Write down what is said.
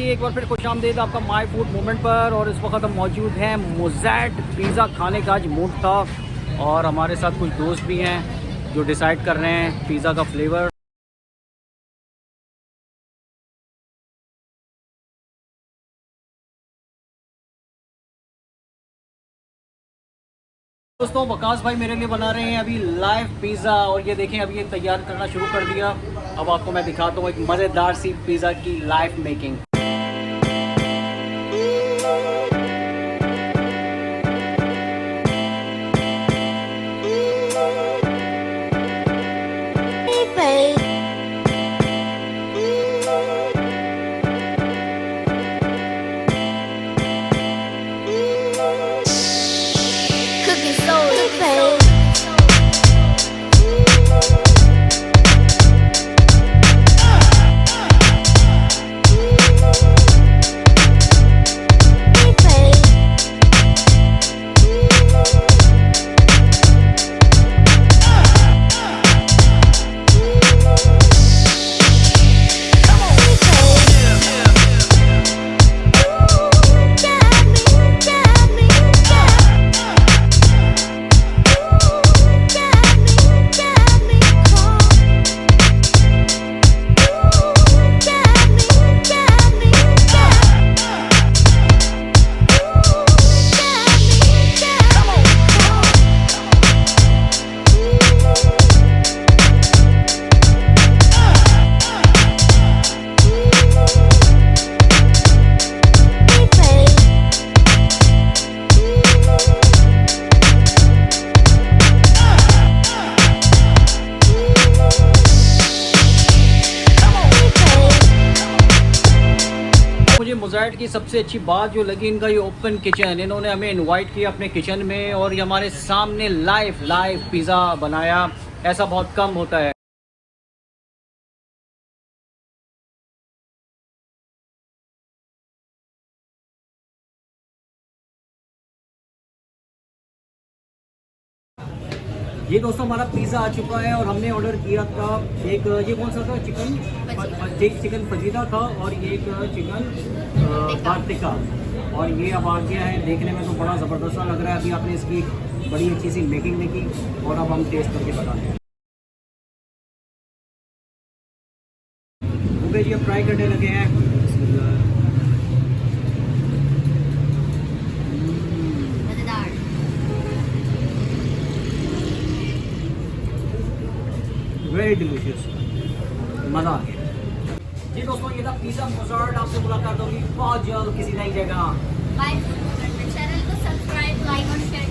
जी, एक बार फिर खुशामदीद आपका माय फूड मोमेंट पर। और इस वक्त हम मौजूद हैं मोज़ार्ट पिज़्ज़ा खाने का आज मूड था, और हमारे साथ कुछ दोस्त भी हैं जो डिसाइड कर रहे हैं पिज़्ज़ा का फ्लेवर। दोस्तों वकास भाई मेरे लिए बना रहे हैं अभी लाइव पिज़्ज़ा, और ये देखें अभी ये तैयार करना शुरू कर दिया। अब आपको मैं दिखाता हूँ एक मज़ेदार सी पिज़्ज़ा की लाइव मेकिंग। मुझे मोज़ार्ट की सबसे अच्छी बात जो लगी इनका ये ओपन किचन। इन्होंने हमें इनवाइट किया अपने किचन में, और ये हमारे सामने लाइव पिज़्ज़ा बनाया। ऐसा बहुत कम होता है। ये दोस्तों हमारा पिज़्ज़ा आ चुका है, और हमने ऑर्डर किया था एक, ये कौन सा था, चिकन फजीता था, और ये एक चिकन टिक्का। और ये अब आ गया है, देखने में तो बड़ा ज़बरदस्त लग रहा है। अभी आपने इसकी बड़ी अच्छी सी मेकिंग देखी, और अब हम टेस्ट करके बताते हैं। ओके जी, अब फ्राई करने लगे हैं। वेरी डिलीशियस, मज़ा आ गया जी। दोस्तों ये था पिज़्ज़ा मोज़ार्ट। आपसे मुलाकात होगी बहुत जल्द किसी नई जगह। चैनल को सब्सक्राइब, लाइक और शेयर